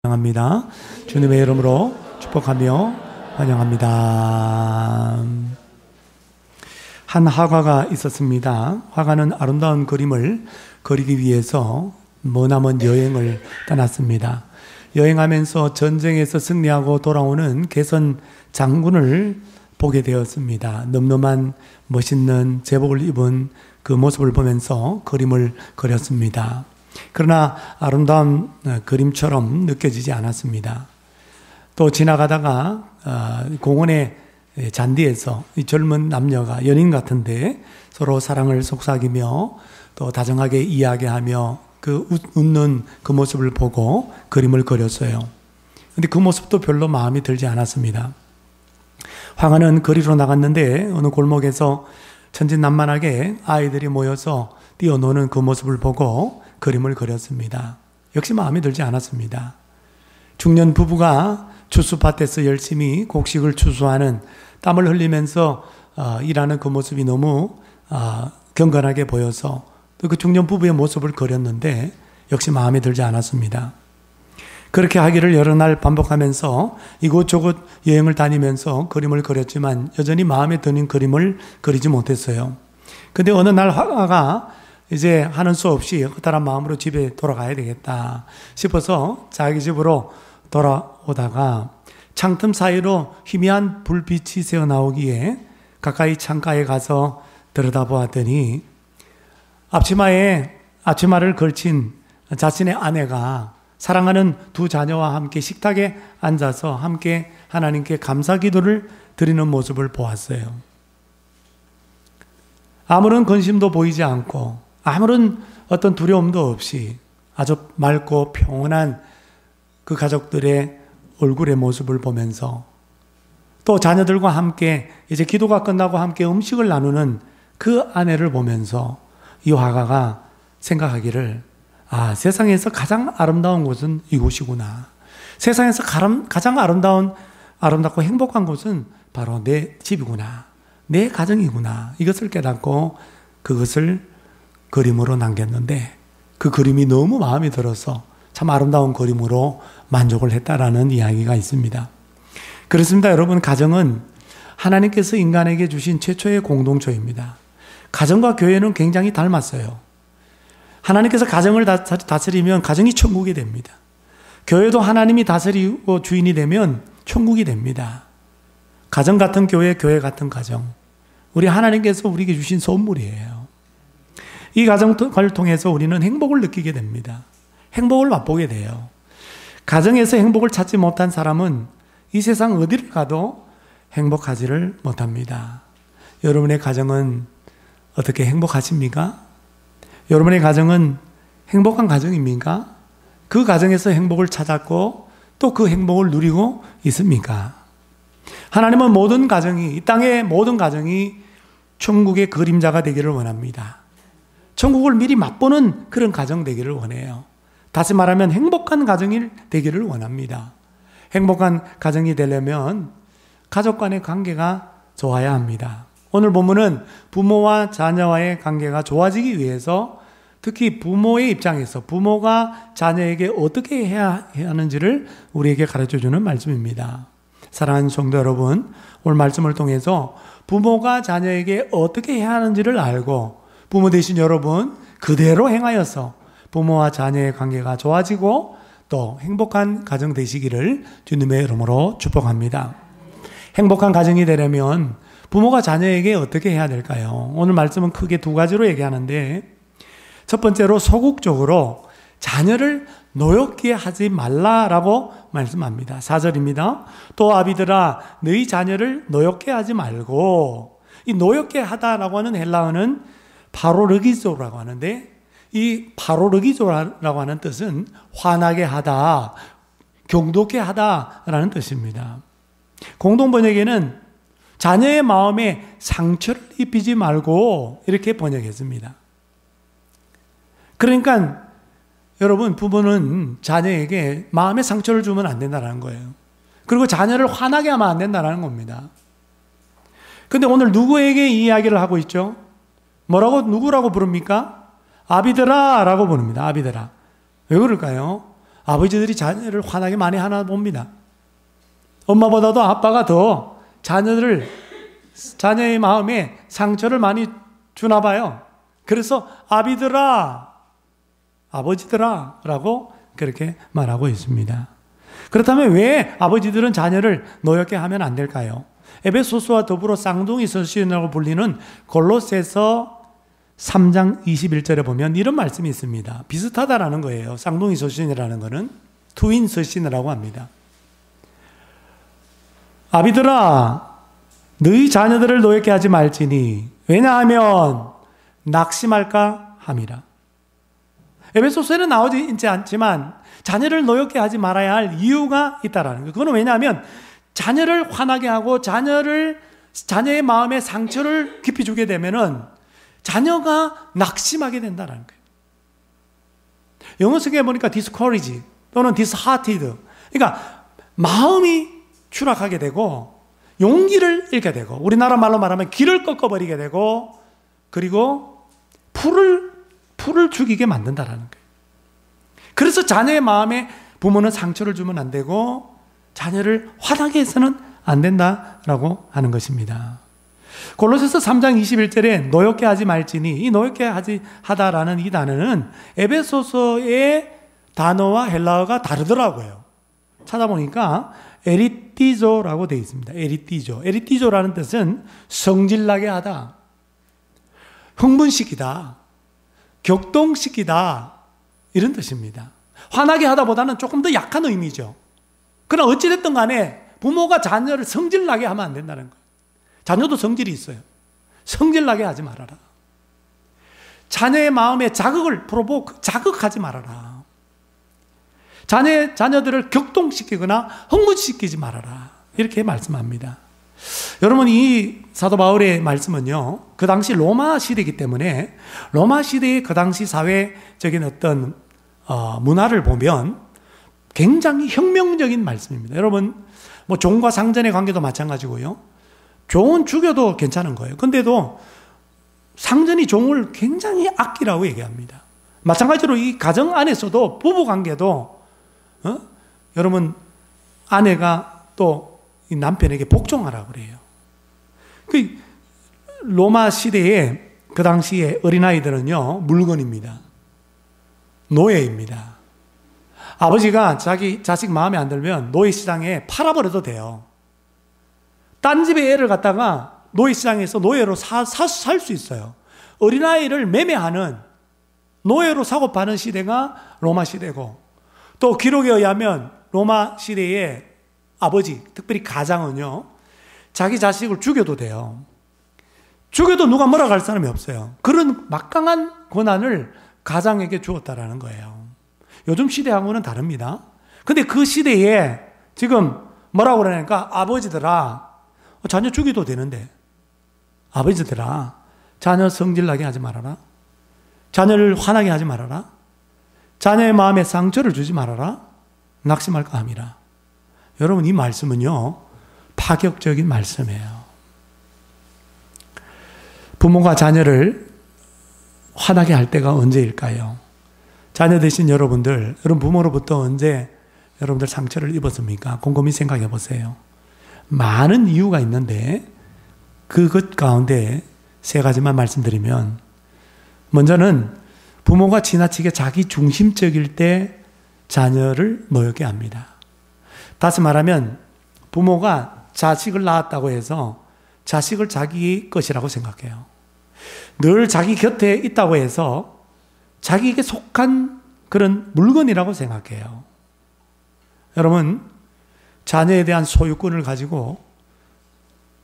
환영합니다. 주님의 이름으로 축복하며 환영합니다. 한 화가가 있었습니다. 화가는 아름다운 그림을 그리기 위해서 머나먼 여행을 떠났습니다. 여행하면서 전쟁에서 승리하고 돌아오는 개선 장군을 보게 되었습니다. 늠름한 멋있는 제복을 입은 그 모습을 보면서 그림을 그렸습니다. 그러나 아름다운 그림처럼 느껴지지 않았습니다. 또 지나가다가 공원의 잔디에서 이 젊은 남녀가 연인 같은데 서로 사랑을 속삭이며 또 다정하게 이야기하며 그 웃는 그 모습을 보고 그림을 그렸어요. 근데 그 모습도 별로 마음에 들지 않았습니다. 화가는 거리로 나갔는데 어느 골목에서 천진난만하게 아이들이 모여서 뛰어노는 그 모습을 보고 그림을 그렸습니다. 역시 마음에 들지 않았습니다. 중년 부부가 추수밭에서 열심히 곡식을 추수하는, 땀을 흘리면서 일하는 그 모습이 너무 경건하게 보여서 그 중년 부부의 모습을 그렸는데 역시 마음에 들지 않았습니다. 그렇게 하기를 여러 날 반복하면서 이곳저곳 여행을 다니면서 그림을 그렸지만 여전히 마음에 드는 그림을 그리지 못했어요. 근데 어느 날 화가가 이제 하는 수 없이 허탈한 마음으로 집에 돌아가야 되겠다 싶어서 자기 집으로 돌아오다가 창틈 사이로 희미한 불빛이 새어나오기에 가까이 창가에 가서 들여다보았더니 앞치마를 걸친 자신의 아내가 사랑하는 두 자녀와 함께 식탁에 앉아서 함께 하나님께 감사 기도를 드리는 모습을 보았어요. 아무런 근심도 보이지 않고 아무런 어떤 두려움도 없이 아주 맑고 평온한 그 가족들의 얼굴의 모습을 보면서 또 자녀들과 함께 이제 기도가 끝나고 함께 음식을 나누는 그 아내를 보면서 이 화가가 생각하기를 세상에서 가장 아름다운 곳은 이곳이구나. 세상에서 가장 아름답고 행복한 곳은 바로 내 집이구나. 내 가정이구나. 이것을 깨닫고 그것을 그림으로 남겼는데 그 그림이 너무 마음에 들어서 참 아름다운 그림으로 만족을 했다라는 이야기가 있습니다. 그렇습니다. 여러분, 가정은 하나님께서 인간에게 주신 최초의 공동체입니다. 가정과 교회는 굉장히 닮았어요. 하나님께서 가정을 다스리면 가정이 천국이 됩니다. 교회도 하나님이 다스리고 주인이 되면 천국이 됩니다. 가정 같은 교회, 교회 같은 가정. 우리 하나님께서 우리에게 주신 선물이에요. 이 가정을 통해서 우리는 행복을 느끼게 됩니다. 행복을 맛보게 돼요. 가정에서 행복을 찾지 못한 사람은 이 세상 어디를 가도 행복하지를 못합니다. 여러분의 가정은 어떻게 행복하십니까? 여러분의 가정은 행복한 가정입니까? 그 가정에서 행복을 찾았고 또 그 행복을 누리고 있습니까? 하나님은 모든 가정이, 이 땅의 모든 가정이 천국의 그림자가 되기를 원합니다. 천국을 미리 맛보는 그런 가정 되기를 원해요. 다시 말하면 행복한 가정이 되기를 원합니다. 행복한 가정이 되려면 가족 간의 관계가 좋아야 합니다. 오늘 본문은 부모와 자녀와의 관계가 좋아지기 위해서 특히 부모의 입장에서 부모가 자녀에게 어떻게 해야 하는지를 우리에게 가르쳐주는 말씀입니다. 사랑하는 성도 여러분, 오늘 말씀을 통해서 부모가 자녀에게 어떻게 해야 하는지를 알고 부모 되신 여러분 그대로 행하여서 부모와 자녀의 관계가 좋아지고 또 행복한 가정 되시기를 주님의 이름으로 축복합니다. 행복한 가정이 되려면 부모가 자녀에게 어떻게 해야 될까요? 오늘 말씀은 크게 두 가지로 얘기하는데 첫 번째로 소극적으로 자녀를 노엽게 하지 말라라고 말씀합니다. 4절입니다. 또 아비들아 너희 자녀를 노엽게 하지 말고, 이 노엽게 하다라고 하는 헬라어는 파로르기조라고 하는데 이 파로르기조라고 하는 뜻은 화나게 하다, 경독게 하다라는 뜻입니다. 공동 번역에는 자녀의 마음에 상처를 입히지 말고 이렇게 번역했습니다. 그러니까 여러분, 부모는 자녀에게 마음에 상처를 주면 안 된다는 거예요. 그리고 자녀를 화나게 하면 안 된다는 겁니다. 그런데 오늘 누구에게 이 이야기를 하고 있죠? 누구라고 부릅니까? 아비들아 라고 부릅니다. 아비들아. 왜 그럴까요? 아버지들이 자녀를 화나게 많이 하나 봅니다. 엄마보다도 아빠가 더 자녀의 마음에 상처를 많이 주나 봐요. 그래서 아비들아, 아버지들아 라고 그렇게 말하고 있습니다. 그렇다면 왜 아버지들은 자녀를 노엽게 하면 안 될까요? 에베소서와 더불어 쌍둥이 서신이라고 불리는 골로새서 3장 21절에 보면 이런 말씀이 있습니다. 비슷하다라는 거예요. 쌍둥이 서신이라는 것은 트윈 서신이라고 합니다. 아비들아, 너희 자녀들을 노엽게 하지 말지니 왜냐하면 낙심할까 함이라. 에베소서에는 나오지 않지만 자녀를 노엽게 하지 말아야 할 이유가 있다라는 거예요. 그건 왜냐하면 자녀를 화나게 하고 자녀의 마음에 상처를 깊이 주게 되면은 자녀가 낙심하게 된다는 거예요. 영어 성경에 보니까 discourage 또는 disheartened. 그러니까 마음이 추락하게 되고 용기를 잃게 되고 우리나라 말로 말하면 길을 꺾어버리게 되고 그리고 풀을 죽이게 만든다는 거예요. 그래서 자녀의 마음에 부모는 상처를 주면 안 되고 자녀를 화나게 해서는 안 된다라고 하는 것입니다. 골로새서 3장 21절에 노엽게 하지 말지니 이 노엽게 하다라는 이 단어는 에베소서의 단어와 헬라어가 다르더라고요. 찾아보니까 에리티조라고 되어 있습니다. 에리티조라는 뜻은 성질나게 하다, 흥분시키다, 격동시키다 이런 뜻입니다. 화나게 하다보다는 조금 더 약한 의미죠. 그러나 어찌됐든 간에 부모가 자녀를 성질나게 하면 안 된다는 거예요. 자녀도 성질이 있어요. 성질나게 하지 말아라. 자녀의 마음에 자극하지 말아라. 자녀들을 격동시키거나 흥분시키지 말아라. 이렇게 말씀합니다. 여러분, 이 사도 바울의 말씀은요, 그 당시 로마 시대이기 때문에 로마 시대의 그 당시 사회적인 어떤 문화를 보면 굉장히 혁명적인 말씀입니다. 여러분, 뭐 종과 상전의 관계도 마찬가지고요. 종은 죽여도 괜찮은 거예요. 근데도 상전이 종을 굉장히 아끼라고 얘기합니다. 마찬가지로 이 가정 안에서도 부부 관계도 여러분 아내가 또 이 남편에게 복종하라고 그래요. 그 로마 시대에 그 당시에 어린아이들은요 물건입니다. 노예입니다. 아버지가 자기 자식 마음에 안 들면 노예시장에 팔아버려도 돼요. 딴 집에 애를 갖다가 노예시장에서 노예로 살 수 있어요. 어린아이를 매매하는 노예로 사고 파는 시대가 로마 시대고, 또 기록에 의하면 로마 시대의 아버지, 특별히 가장은요 자기 자식을 죽여도 돼요. 죽여도 누가 뭐라 할 사람이 없어요. 그런 막강한 권한을 가장에게 주었다라는 거예요. 요즘 시대하고는 다릅니다. 근데 그 시대에 지금 뭐라고 그러냐니까, 아버지들아, 자녀 죽여도 되는데 아버지들아, 자녀 성질나게 하지 말아라. 자녀를 화나게 하지 말아라. 자녀의 마음에 상처를 주지 말아라. 낙심할까 함이라. 여러분, 이 말씀은요 파격적인 말씀이에요. 부모가 자녀를 화나게 할 때가 언제일까요? 자녀 되신 여러분 부모로부터 언제 여러분들 상처를 입었습니까? 곰곰이 생각해 보세요. 많은 이유가 있는데 그것 가운데 세 가지만 말씀드리면, 먼저는 부모가 지나치게 자기 중심적일 때 자녀를 노엽게 합니다. 다시 말하면 부모가 자식을 낳았다고 해서 자식을 자기 것이라고 생각해요. 늘 자기 곁에 있다고 해서 자기에게 속한 그런 물건이라고 생각해요. 여러분, 자녀에 대한 소유권을 가지고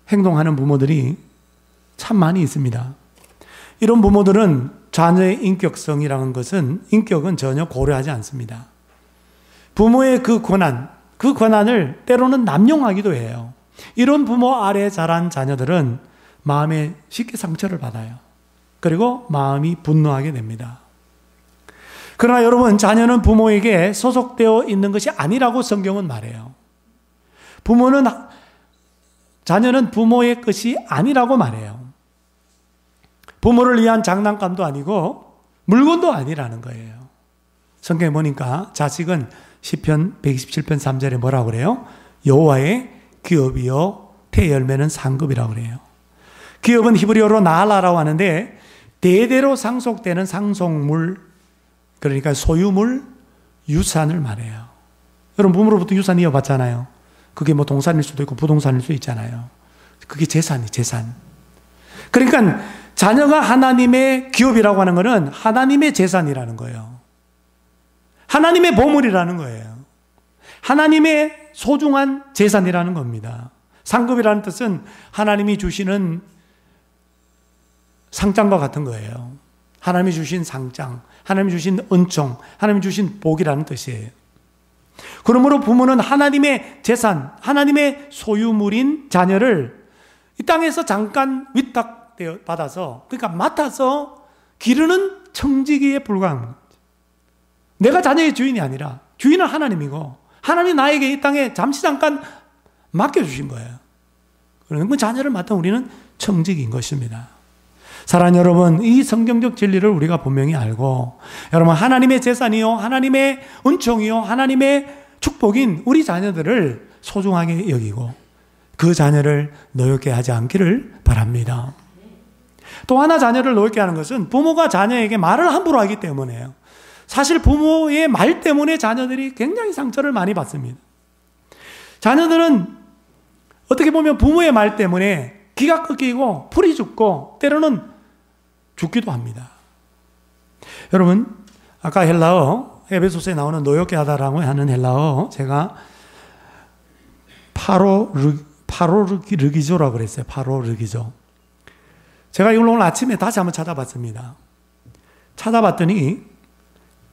행동하는 부모들이 참 많이 있습니다. 이런 부모들은 자녀의 인격은 전혀 고려하지 않습니다. 부모의 그 권한을 때로는 남용하기도 해요. 이런 부모 아래 자란 자녀들은 마음에 쉽게 상처를 받아요. 그리고 마음이 분노하게 됩니다. 그러나 여러분, 자녀는 부모에게 소속되어 있는 것이 아니라고 성경은 말해요. 자녀는 부모의 것이 아니라고 말해요. 부모를 위한 장난감도 아니고 물건도 아니라는 거예요. 성경에 보니까 자식은 시편 127편 3절에 뭐라고 그래요? 여호와의 기업이요 태열매는 상급이라고 그래요. 기업은 히브리어로 나알라라고 하는데 대대로 상속되는 상속물, 그러니까 소유물, 유산을 말해요. 여러분 부모로부터 유산 이어받잖아요. 그게 뭐 동산일 수도 있고 부동산일 수 있잖아요. 그게 재산이 재산. 그러니까 자녀가 하나님의 기업이라고 하는 것은 하나님의 재산이라는 거예요. 하나님의 보물이라는 거예요. 하나님의 소중한 재산이라는 겁니다. 상급이라는 뜻은 하나님이 주시는 상장과 같은 거예요. 하나님이 주신 상장, 하나님이 주신 은총, 하나님이 주신 복이라는 뜻이에요. 그러므로 부모는 하나님의 재산, 하나님의 소유물인 자녀를 이 땅에서 잠깐 위탁받아서, 그러니까 맡아서 기르는 청지기에 불과한 겁니다. 내가 자녀의 주인이 아니라 주인은 하나님이고 하나님이 나에게 이 땅에 잠시 잠깐 맡겨주신 거예요. 그러면 그 자녀를 맡은 우리는 청지기인 것입니다. 사랑하는 여러분, 이 성경적 진리를 우리가 분명히 알고, 여러분 하나님의 재산이요, 하나님의 은총이요, 하나님의 축복인 우리 자녀들을 소중하게 여기고 그 자녀를 노엽게 하지 않기를 바랍니다. 또 하나 자녀를 노엽게 하는 것은 부모가 자녀에게 말을 함부로 하기 때문에요. 사실 부모의 말 때문에 자녀들이 굉장히 상처를 많이 받습니다. 자녀들은 어떻게 보면 부모의 말 때문에 기가 꺾이고 풀이 죽고 때로는 죽기도 합니다. 여러분, 아까 헬라어, 에베소서에 나오는 노엽게 하다라고 하는 헬라어, 제가 파로르기조라고 그랬어요. 파로르기조. 제가 이걸 오늘 아침에 다시 한번 찾아봤습니다. 찾아봤더니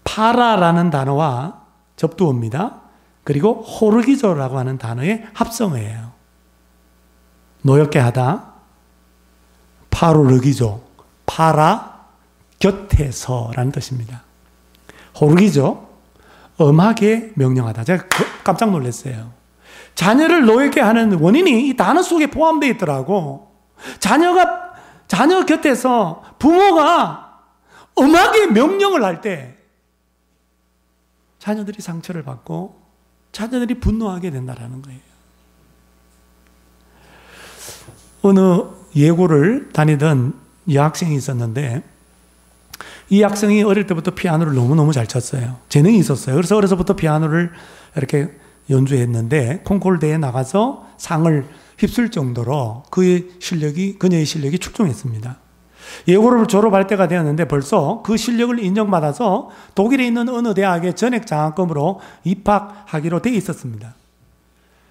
파라라는 단어와 접두어입니다. 그리고 호르기조라고 하는 단어의 합성어예요. 노엽게 하다, 파로르기조, 파라, 곁에서라는 뜻입니다. 호르기조, 엄하게 명령하다. 제가 깜짝 놀랐어요. 자녀를 노엽게 하는 원인이 이 단어 속에 포함되어 있더라고. 자녀 곁에서 부모가 엄하게 명령을 할 때 자녀들이 상처를 받고 자녀들이 분노하게 된다는 거예요. 어느 예고를 다니던 여학생이 있었는데 이 학생이 어릴 때부터 피아노를 너무너무 잘 쳤어요. 재능이 있었어요. 그래서 어려서부터 피아노를 이렇게 연주했는데 콩쿠르 대회에 나가서 상을 휩쓸 정도로 그녀의 실력이 출중했습니다. 예고를 졸업할 때가 되었는데 벌써 그 실력을 인정받아서 독일에 있는 어느 대학에 전액 장학금으로 입학하기로 돼 있었습니다.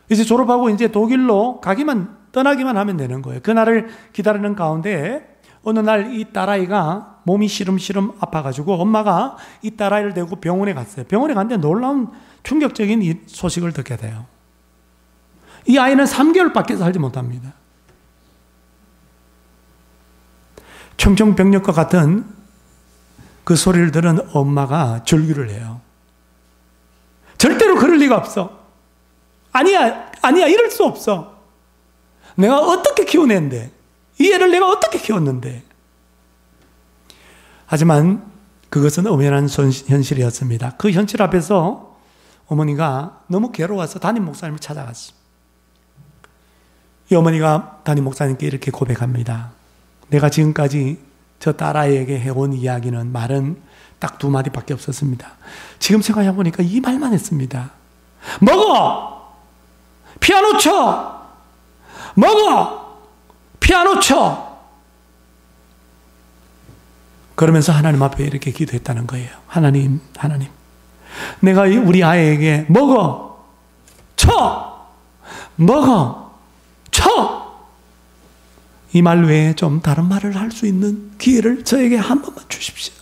이제 졸업하고 이제 독일로 떠나기만 하면 되는 거예요. 그날을 기다리는 가운데 어느 날 이 딸아이가 몸이 시름시름 아파가지고 엄마가 이 딸아이를 데리고 병원에 갔어요. 병원에 갔는데 놀라운 충격적인 이 소식을 듣게 돼요. 이 아이는 3개월밖에 살지 못합니다. 청천벽력과 같은 그 소리를 들은 엄마가 절규를 해요. 절대로 그럴 리가 없어. 아니야, 이럴 수 없어. 내가 어떻게 키워낸데? 이 애를 내가 어떻게 키웠는데? 하지만 그것은 엄연한 현실이었습니다. 그 현실 앞에서 어머니가 너무 괴로워서 담임 목사님을 찾아갔습니다. 이 어머니가 담임 목사님께 이렇게 고백합니다. 내가 지금까지 저 딸아이에게 해온 말은 딱 2마디밖에 없었습니다. 지금 생각해보니까 이 말만 했습니다. 먹어! 피아노 쳐! 먹어! 피아노 쳐! 그러면서 하나님 앞에 이렇게 기도했다는 거예요. 하나님. 내가 우리 아이에게 먹어! 쳐! 먹어! 쳐! 이 말 외에 좀 다른 말을 할 수 있는 기회를 저에게 한 번만 주십시오.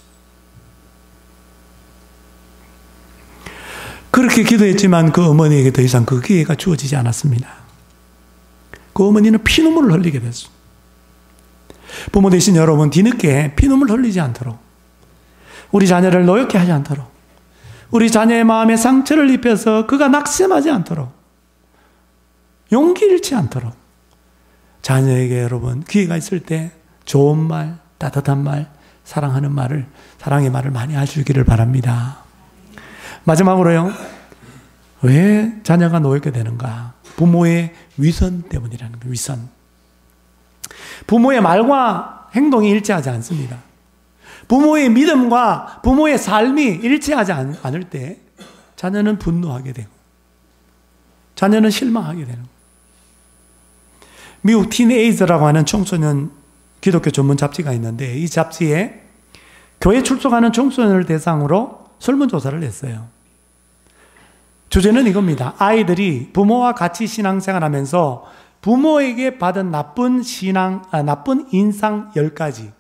그렇게 기도했지만 그 어머니에게 더 이상 그 기회가 주어지지 않았습니다. 그 어머니는 피눈물을 흘리게 됐습니다. 부모 되신 여러분, 뒤늦게 피눈물 흘리지 않도록, 우리 자녀를 노엽게 하지 않도록, 우리 자녀의 마음에 상처를 입혀서 그가 낙심하지 않도록, 용기 잃지 않도록 자녀에게 여러분 기회가 있을 때 좋은 말, 따뜻한 말, 사랑하는 말을, 사랑의 말을 많이 해주기를 바랍니다. 마지막으로요, 왜 자녀가 노엽게 되는가? 부모의 위선 때문이라는 거예요. 위선. 부모의 말과 행동이 일치하지 않습니다. 부모의 믿음과 부모의 삶이 일치하지 않을 때 자녀는 분노하게 되고 자녀는 실망하게 되는 거예요. 미국 티네이저라고 하는 청소년 기독교 전문 잡지가 있는데 이 잡지에 교회 출석하는 청소년을 대상으로 설문조사를 했어요. 주제는 이겁니다. 아이들이 부모와 같이 신앙생활하면서 부모에게 받은 나쁜 인상 10가지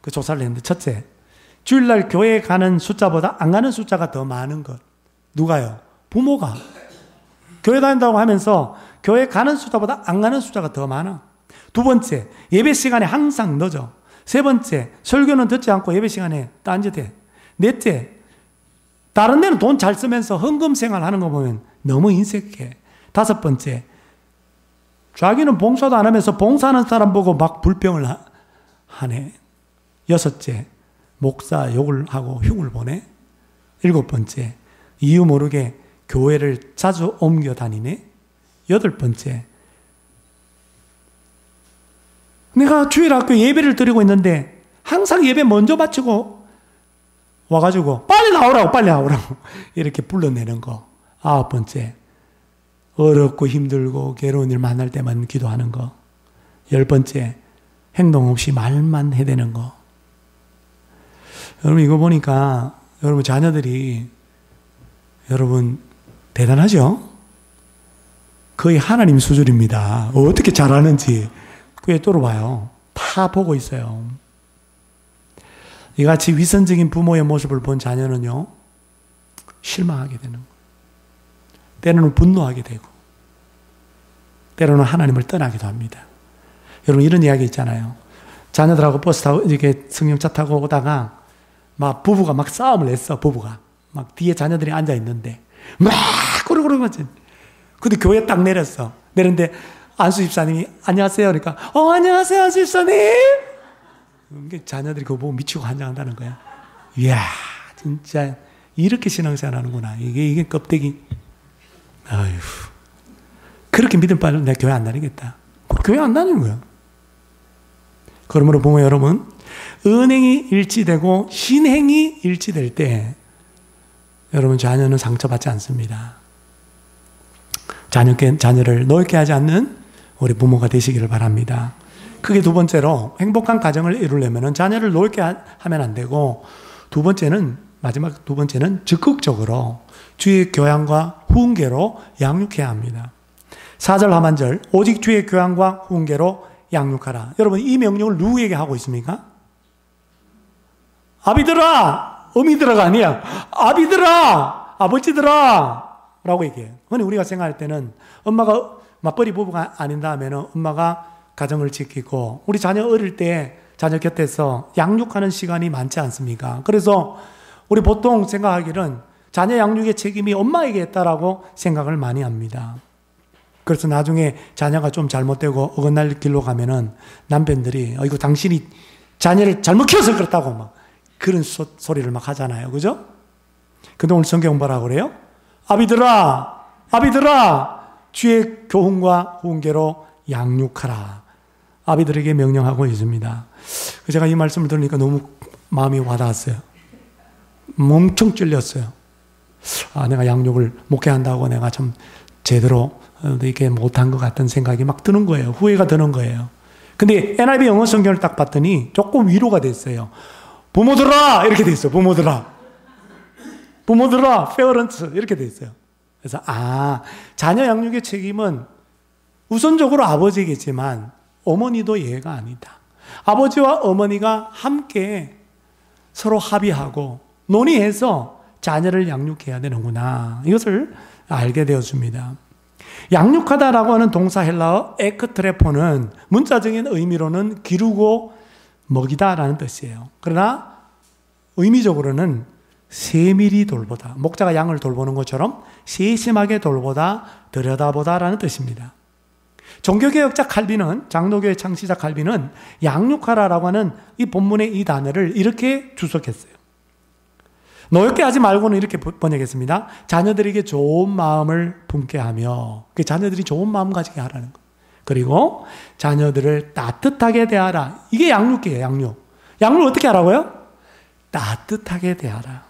그 조사를 했는데, 첫째, 주일날 교회에 가는 숫자보다 안 가는 숫자가 더 많은 것. 누가요? 부모가. 교회 다닌다고 하면서 교회 가는 숫자보다 안 가는 숫자가 더 많아. 두 번째, 예배 시간에 항상 늦어. 세 번째, 설교는 듣지 않고 예배 시간에 딴짓해. 넷째, 다른 데는 돈 잘 쓰면서 헌금 생활하는 거 보면 너무 인색해. 다섯 번째, 자기는 봉사도 안 하면서 봉사하는 사람 보고 막 불평을 하네. 여섯째, 목사 욕을 하고 흉을 보내. 일곱 번째, 이유 모르게 교회를 자주 옮겨 다니네. 여덟 번째, 내가 주일학교 예배를 드리고 있는데 항상 예배 먼저 마치고 와가지고 빨리 나오라고 이렇게 불러내는 거. 아홉 번째, 어렵고 힘들고 괴로운 일 만날 때만 기도하는 거. 열 번째, 행동 없이 말만 해대는 거. 여러분, 이거 보니까 여러분 자녀들이 여러분 대단하죠? 거의 하나님 수준입니다. 어떻게 잘하는지 그에 뚫어봐요. 다 보고 있어요. 이같이 위선적인 부모의 모습을 본 자녀는요, 실망하게 되는 거예요. 때로는 분노하게 되고 때로는 하나님을 떠나기도 합니다. 여러분, 이런 이야기 있잖아요. 자녀들하고 버스 타고 이렇게 승용차 타고 오다가 막 부부가 막 싸움을 했어. 부부가 막 뒤에 자녀들이 앉아 있는데 막 그러고그러고. 근데 교회에 딱 내렸어. 내렸는데 안수 집사님이 안녕하세요. 그러니까 안녕하세요, 안수 집사님. 자녀들이 그거 보고 미치고 환장한다는 거야. 이야, 진짜 이렇게 신앙생활 하는구나. 이게 껍데기. 아휴, 그렇게 믿음 빠지면 내가 교회 안 다니겠다. 교회 안 다니는 거야. 그러므로 부모 여러분, 은행이 일치되고 신행이 일치될 때 여러분 자녀는 상처받지 않습니다. 자녀를 노엽게 하지 않는 우리 부모가 되시기를 바랍니다. 크게 두 번째로 행복한 가정을 이루려면 자녀를 노엽게 하면 안 되고, 마지막 두 번째는 적극적으로 주의 교양과 훈계로 양육해야 합니다. 4절 하반절, 오직 주의 교양과 훈계로 양육하라. 여러분, 이 명령을 누구에게 하고 있습니까? 아비들아, 어미들아가 아니야. 아비들아, 아버지들아 라고 얘기해요. 근데 우리가 생각할 때는 엄마가 맞벌이 부부가 아닌다 하면 엄마가 가정을 지키고 우리 자녀 어릴 때 자녀 곁에서 양육하는 시간이 많지 않습니까? 그래서 우리 보통 생각하기는 자녀 양육의 책임이 엄마에게 있다라고 생각을 많이 합니다. 그래서 나중에 자녀가 좀 잘못되고 어긋날 길로 가면은 남편들이 이거 당신이 자녀를 잘못 키워서 그렇다고 막 그런 소리를 막 하잖아요. 그죠? 근데 오늘 성경 뭐라고 그래요? 아비들아, 주의 교훈과 훈계로 양육하라. 아비들에게 명령하고 있습니다. 제가 이 말씀을 들으니까 너무 마음이 와닿았어요. 엄청 찔렸어요. 내가 양육을 목회한다고 내가 참 제대로 이렇게 못한 것 같은 생각이 막 드는 거예요. 후회가 드는 거예요. 근데 NIV 영어 성경을 딱 봤더니 조금 위로가 됐어요. 부모들아! 이렇게 돼 있어요. 부모들아, 페어런츠 이렇게 돼 있어요. 그래서 자녀 양육의 책임은 우선적으로 아버지겠지만 어머니도 예외가 아니다. 아버지와 어머니가 함께 서로 합의하고 논의해서 자녀를 양육해야 되는구나. 이것을 알게 되었습니다. 양육하다라고 하는 동사 헬라어 에크트레포는 문자적인 의미로는 기르고 먹이다라는 뜻이에요. 그러나 의미적으로는 세밀히 돌보다, 목자가 양을 돌보는 것처럼 세심하게 돌보다, 들여다보다라는 뜻입니다. 종교개혁자 칼빈은, 장로교의 창시자 칼빈은 양육하라라고 하는 이 본문의 이 단어를 이렇게 주석했어요. 노엽게 하지 말고는 이렇게 번역했습니다. 자녀들에게 좋은 마음을 품게 하며, 그 자녀들이 좋은 마음 가지게 하라는 거. 그리고 자녀들을 따뜻하게 대하라. 이게 양육이에요, 양육. 양육을 어떻게 하라고요? 따뜻하게 대하라.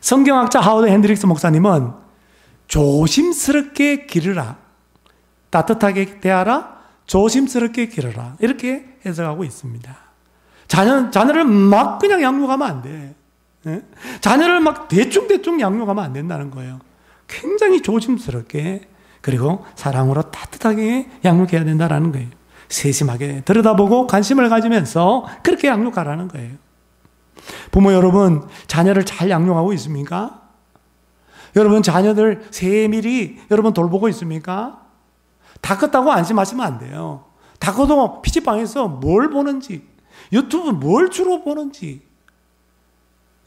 성경학자 하워드 핸드릭스 목사님은 조심스럽게 기르라. 따뜻하게 대하라. 조심스럽게 기르라. 이렇게 해석하고 있습니다. 자녀를 막 그냥 양육하면 안 돼. 자녀를 막 대충 양육하면 안 된다는 거예요. 굉장히 조심스럽게 그리고 사랑으로 따뜻하게 양육해야 된다는 거예요. 세심하게 들여다보고 관심을 가지면서 그렇게 양육하라는 거예요. 부모 여러분, 자녀를 잘 양육하고 있습니까? 여러분 자녀들 세밀히 여러분 돌보고 있습니까? 다 컸다고 안심하시면 안 돼요. 다 커도 PC방에서 뭘 보는지, 유튜브 뭘 주로 보는지,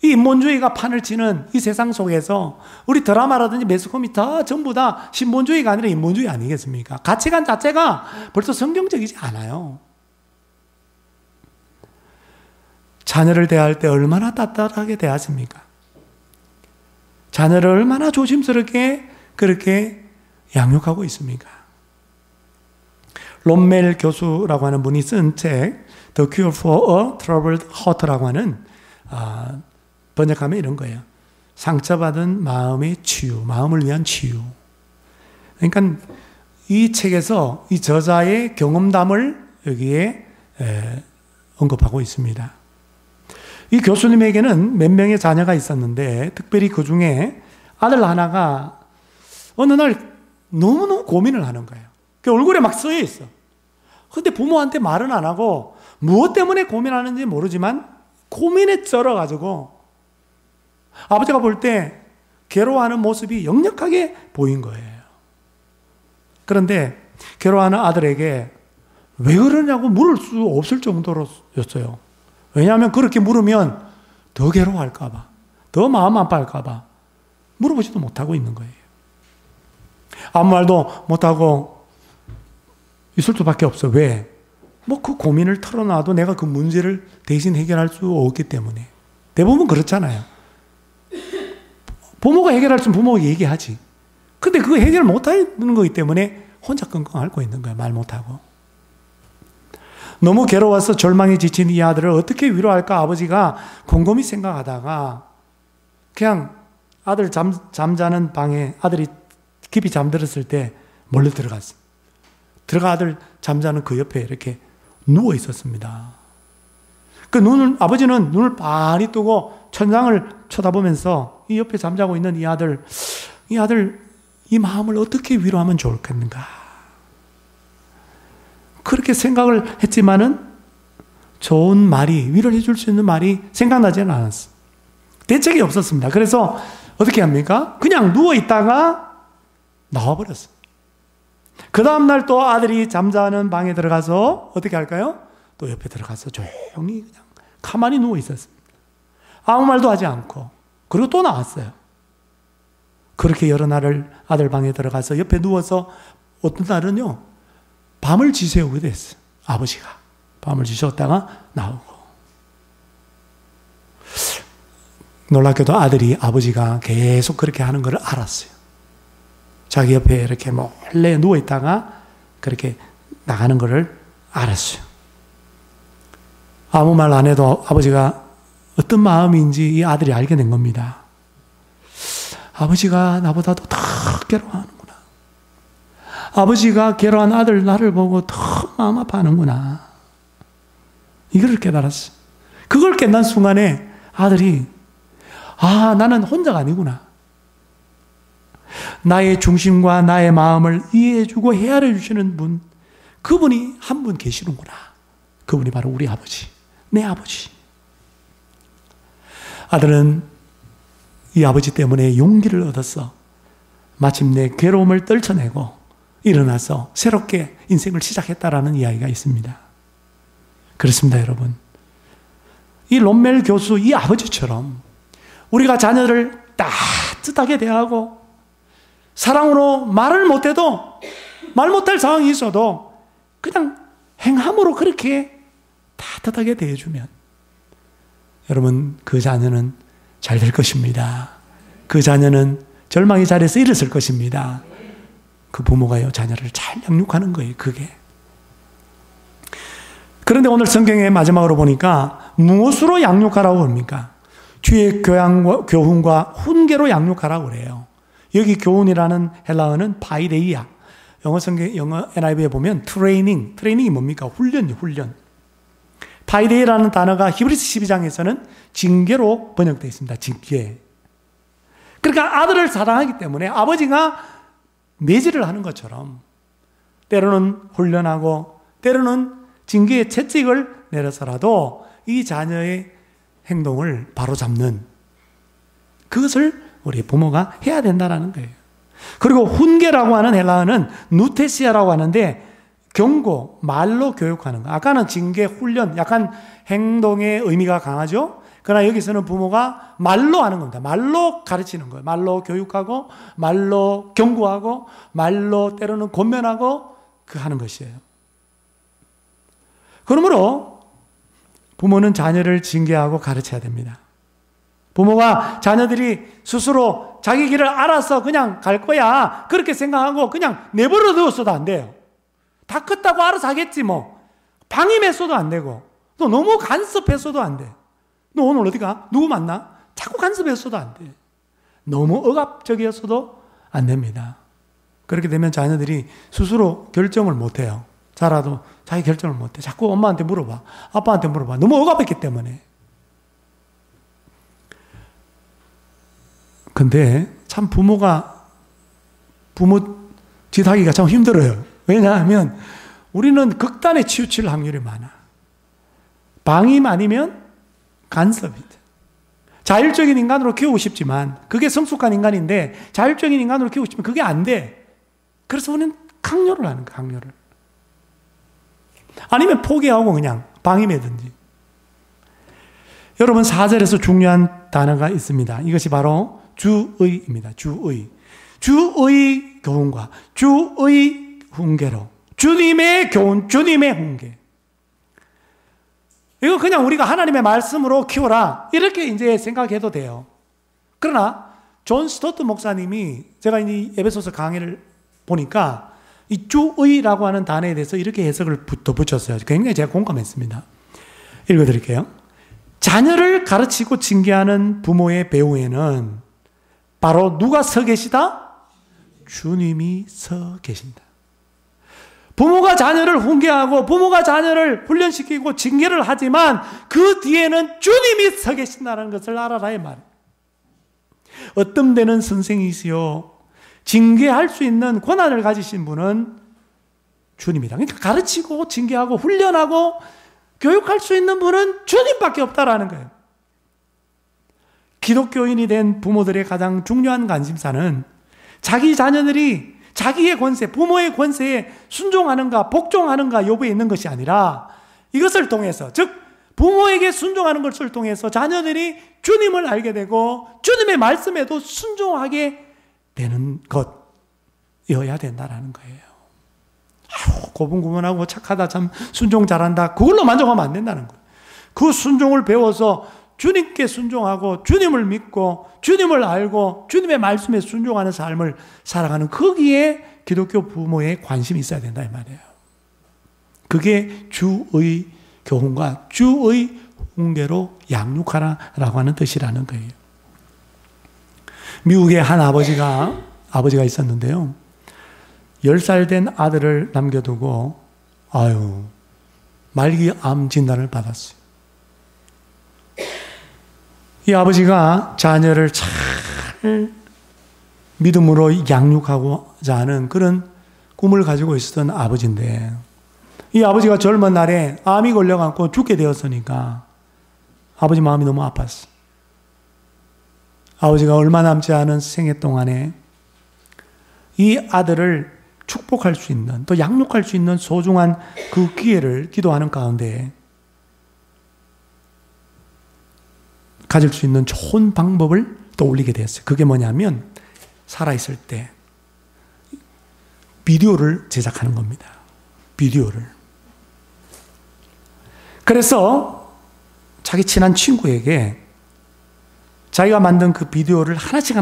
이 인본주의가 판을 치는 이 세상 속에서 우리 드라마라든지 매스컴이 다 전부 다 신본주의가 아니라 인본주의 아니겠습니까? 가치관 자체가 벌써 성경적이지 않아요. 자녀를 대할 때 얼마나 따뜻하게 대하십니까? 자녀를 얼마나 조심스럽게 그렇게 양육하고 있습니까? 롬멜 교수라고 하는 분이 쓴 책 The Cure for a Troubled Heart라고 하는 번역하면 이런 거예요. 상처받은 마음의 치유, 마음을 위한 치유. 그러니까 이 책에서 이 저자의 경험담을 여기에 언급하고 있습니다. 이 교수님에게는 몇 명의 자녀가 있었는데 특별히 그 중에 아들 하나가 어느 날 너무너무 고민을 하는 거예요. 그 얼굴에 막 쓰여 있어. 근데 부모한테 말은 안 하고 무엇 때문에 고민하는지 모르지만 고민에 쩔어가지고 아버지가 볼 때 괴로워하는 모습이 역력하게 보인 거예요. 그런데 괴로워하는 아들에게 왜 그러냐고 물을 수 없을 정도로였어요. 왜냐하면 그렇게 물으면 더 괴로워할까봐, 더 마음 아파할까봐 물어보지도 못하고 있는 거예요. 아무 말도 못하고 있을 수밖에 없어. 왜? 뭐 그 고민을 털어놔도 내가 그 문제를 대신 해결할 수 없기 때문에. 대부분 그렇잖아요. 부모가 해결할 수 있으면 부모가 얘기하지. 근데 그거 해결 못하는 거기 때문에 혼자 끙끙 앓고 있는 거야. 말 못하고. 너무 괴로워서 절망에 지친 이 아들을 어떻게 위로할까 아버지가 곰곰이 생각하다가 그냥 아들 잠자는 방에 아들이 깊이 잠들었을 때 몰래 들어갔어. 들어가 아들 잠자는 그 옆에 이렇게 누워 있었습니다. 아버지는 눈을 빤히 뜨고 천장을 쳐다보면서 이 옆에 잠자고 있는 이 아들, 이 마음을 어떻게 위로하면 좋을겠는가. 그렇게 생각을 했지만은 좋은 말이, 위로를 해줄 수 있는 말이 생각나지는 않았어. 대책이 없었습니다. 그래서 어떻게 합니까? 그냥 누워있다가 나와버렸어. 그 다음날 또 아들이 잠자는 방에 들어가서 어떻게 할까요? 또 옆에 들어가서 조용히 그냥 가만히 누워 있었습니다. 아무 말도 하지 않고. 그리고 또 나왔어요. 그렇게 여러 날을 아들 방에 들어가서 옆에 누워서 어떤 날은요, 밤을 지새우게 됐어요. 아버지가. 밤을 지새웠다가 나오고. 놀랍게도 아들이 아버지가 계속 그렇게 하는 걸 알았어요. 자기 옆에 이렇게 몰래 누워있다가 그렇게 나가는 것을 알았어요. 아무 말 안 해도 아버지가 어떤 마음인지 이 아들이 알게 된 겁니다. 아버지가 나보다도 더 괴로워하는구나. 아버지가 괴로워한 아들 나를 보고 더 마음 아파하는구나. 이걸 깨달았어요. 그걸 깨달은 순간에 아들이 나는 혼자가 아니구나. 나의 중심과 나의 마음을 이해해주고 헤아려 주시는 분, 그분이 한 분 계시는구나. 그분이 바로 우리 아버지, 내 아버지. 아들은 이 아버지 때문에 용기를 얻었어. 마침내 괴로움을 떨쳐내고 일어나서 새롭게 인생을 시작했다라는 이야기가 있습니다. 그렇습니다, 여러분. 이 롬멜 교수, 이 아버지처럼 우리가 자녀를 따뜻하게 대하고 사랑으로 말을 못해도, 말 못할 상황이 있어도 그냥 행함으로 그렇게 따뜻하게 대해주면 여러분, 그 자녀는 잘 될 것입니다. 그 자녀는 절망의 자리에서 일어설 것입니다. 그 부모가요, 자녀를 잘 양육하는 거예요, 그게. 그런데 오늘 성경의 마지막으로 보니까 무엇으로 양육하라고 합니까? 주의 교훈과 훈계로 양육하라고 그래요. 여기 교훈이라는 헬라어는 파이데이아. 영어 NIV에 보면 트레이닝이 뭡니까? 훈련. 파이데이라는 단어가 히브리서 12장에서는 징계로 번역되어 있습니다. 징계. 그러니까 아들을 사랑하기 때문에 아버지가 매질을 하는 것처럼 때로는 훈련하고 때로는 징계의 채찍을 내려서라도 이 자녀의 행동을 바로잡는 그것을 우리 부모가 해야 된다는 거예요. 그리고 훈계라고 하는 헬라어는 누테시아라고 하는데 경고, 말로 교육하는 거. 아까는 징계, 훈련, 약간 행동의 의미가 강하죠? 그러나 여기서는 부모가 말로 하는 겁니다. 말로 가르치는 거예요. 말로 교육하고, 말로 경고하고, 말로 때로는 권면하고, 그 하는 것이에요. 그러므로 부모는 자녀를 징계하고 가르쳐야 됩니다. 부모가 자녀들이 스스로 자기 길을 알아서 그냥 갈 거야 그렇게 생각하고 그냥 내버려 두었어도 안 돼요. 다 컸다고 알아서 하겠지 뭐. 방임했어도 안 되고 또 너무 간섭했어도 안 돼. 너 오늘 어디 가? 누구 만나? 자꾸 간섭했어도 안 돼. 너무 억압적이었어도 안 됩니다. 그렇게 되면 자녀들이 스스로 결정을 못 해요. 자라도 자기 결정을 못 해. 자꾸 엄마한테 물어봐. 아빠한테 물어봐. 너무 억압했기 때문에. 근데 참 부모 짓하기가 참 힘들어요. 왜냐하면 우리는 극단에 치우칠 확률이 많아. 방임 아니면 간섭이다. 자율적인 인간으로 키우고 싶지만 그게 성숙한 인간인데 자율적인 인간으로 키우고 싶으면 그게 안 돼. 그래서 우리는 강요를 하는 거야. 강요를. 아니면 포기하고 그냥 방임해든지. 여러분 4절에서 중요한 단어가 있습니다. 이것이 바로 주의입니다. 주의 교훈과 주의 훈계로. 주님의 교훈, 주님의 훈계. 이거 그냥 우리가 하나님의 말씀으로 키워라. 이렇게 이제 생각해도 돼요. 그러나 존 스토트 목사님이 제가 이 에베소서 강의를 보니까 이 주의라고 하는 단어에 대해서 이렇게 해석을 덧붙였어요. 굉장히 제가 공감했습니다. 읽어드릴게요. 자녀를 가르치고 징계하는 부모의 배후에는 바로 누가 서 계시다? 주님이 서 계신다. 부모가 자녀를 훈계하고 부모가 자녀를 훈련시키고 징계를 하지만 그 뒤에는 주님이 서 계신다는 것을 알아라 이 말이에요. 어떤 데는 선생이시요 징계할 수 있는 권한을 가지신 분은 주님이다. 그러니까 가르치고 징계하고 훈련하고 교육할 수 있는 분은 주님밖에 없다라는 거예요. 기독교인이 된 부모들의 가장 중요한 관심사는 자기 자녀들이 자기의 권세, 부모의 권세에 순종하는가 복종하는가 여부에 있는 것이 아니라 이것을 통해서, 즉 부모에게 순종하는 것을 통해서 자녀들이 주님을 알게 되고 주님의 말씀에도 순종하게 되는 것이어야 된다는 거예요. 고분고분하고 착하다, 참 순종 잘한다, 그걸로 만족하면 안 된다는 거예요. 그 순종을 배워서 주님께 순종하고 주님을 믿고 주님을 알고 주님의 말씀에 순종하는 삶을 살아가는, 거기에 기독교 부모의 관심이 있어야 된다 이 말이에요. 그게 주의 교훈과 주의 훈계로 양육하라라고 하는 뜻이라는 거예요. 미국에 한 아버지가 있었는데요. 10살 된 아들을 남겨두고 말기암 진단을 받았어요. 이 아버지가 자녀를 잘 믿음으로 양육하고자 하는 그런 꿈을 가지고 있었던 아버지인데, 이 아버지가 젊은 날에 암이 걸려갖고 죽게 되었으니까 아버지 마음이 너무 아팠어. 아버지가 얼마 남지 않은 생애 동안에 이 아들을 축복할 수 있는, 또 양육할 수 있는 소중한 그 기회를 기도하는 가운데 가질 수 있는 좋은 방법을 떠올리게 되었어요. 그게 뭐냐면 살아있을 때 비디오를 제작하는 겁니다. 비디오를. 그래서 자기 친한 친구에게 자기가 만든 그 비디오를 하나씩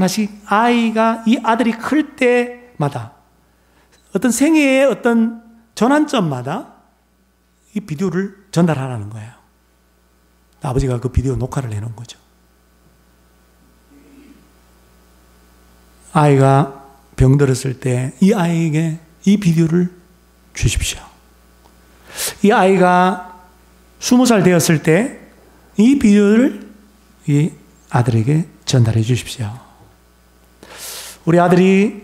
이 아들이 클 때마다 어떤 생애의 어떤 전환점마다 이 비디오를 전달하라는 거예요. 아버지가 그 비디오 녹화를 해놓은 거죠. 아이가 병들었을 때 이 아이에게 이 비디오를 주십시오. 이 아이가 20살 되었을 때 이 비디오를 이 아들에게 전달해 주십시오. 우리 아들이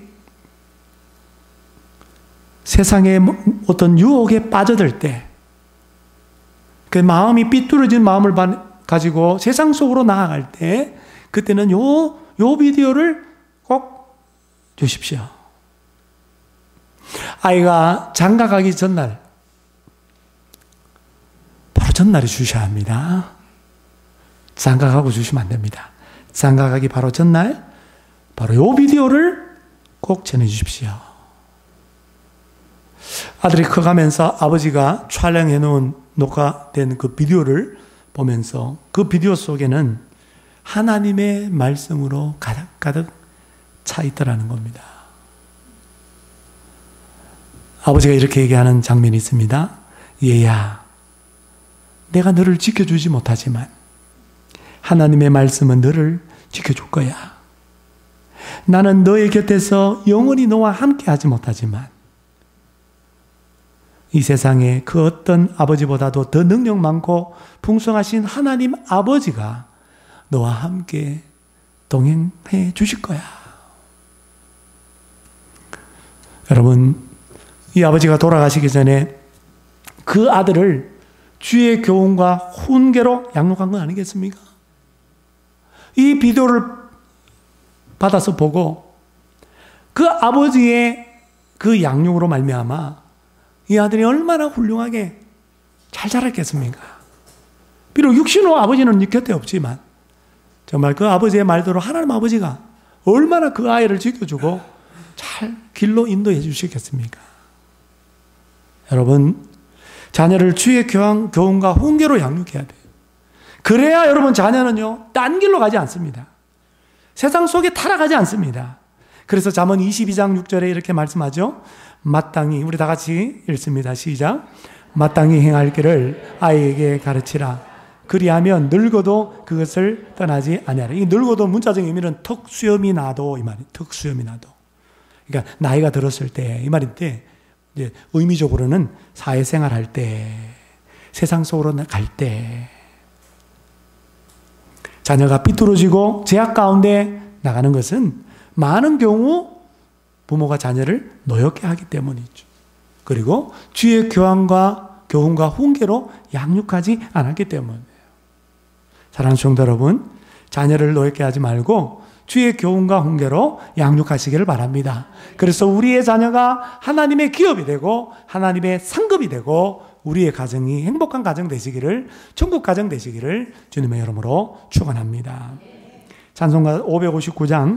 세상의 어떤 유혹에 빠져들 때, 그 마음이 삐뚤어진 마음을 가지고 세상 속으로 나아갈 때, 그때는 요 비디오를 꼭 주십시오. 아이가 장가 가기 전날, 바로 전날에 주셔야 합니다. 장가 가고 주시면 안 됩니다. 장가 가기 바로 전날, 바로 요 비디오를 꼭 전해주십시오. 아들이 커가면서 아버지가 촬영해 놓은 녹화된 그 비디오를 보면서 그 비디오 속에는 하나님의 말씀으로 가득 차 있더라는 겁니다. 아버지가 이렇게 얘기하는 장면이 있습니다. 얘야, 내가 너를 지켜주지 못하지만 하나님의 말씀은 너를 지켜줄 거야. 나는 너의 곁에서 영원히 너와 함께 하지 못하지만 이 세상에 그 어떤 아버지보다도 더 능력 많고 풍성하신 하나님 아버지가 너와 함께 동행해 주실 거야. 여러분, 이 아버지가 돌아가시기 전에 그 아들을 주의 교훈과 훈계로 양육한 건 아니겠습니까? 이 비디오를 받아서 보고 그 아버지의 그 양육으로 말미암아 이 아들이 얼마나 훌륭하게 잘 자랐겠습니까? 비록 육신으로 아버지는 곁에 없지만 정말 그 아버지의 말대로 하나님 아버지가 얼마나 그 아이를 지켜주고 잘 길로 인도해 주시겠습니까? 여러분, 자녀를 주의 교훈과 훈계로 양육해야 돼요. 그래야 여러분 자녀는요, 딴 길로 가지 않습니다. 세상 속에 타락하지 않습니다. 그래서 잠언 22장 6절에 이렇게 말씀하죠. 마땅히, 우리 다 같이 읽습니다. 시작. 마땅히 행할 길을 아이에게 가르치라. 그리하면 늙어도 그것을 떠나지 아니하라. 이 늙어도 문자적인 의미는 턱 수염이 나도, 이 말이 턱 수염이 나도. 그러니까 나이가 들었을 때, 이 말인데 이제 의미적으로는 사회생활 할 때, 세상 속으로 갈 때, 자녀가 삐뚤어지고 제약 가운데 나가는 것은 많은 경우 부모가 자녀를 노엽게 하기 때문이죠. 그리고 주의 교훈과 훈계로 양육하지 않았기 때문이에요. 사랑하는 성도 여러분, 자녀를 노엽게 하지 말고 주의 교훈과 훈계로 양육하시기를 바랍니다. 그래서 우리의 자녀가 하나님의 기업이 되고 하나님의 상급이 되고 우리의 가정이 행복한 가정 되시기를, 천국 가정 되시기를 주님의 이름으로 축원합니다. 찬송가 559장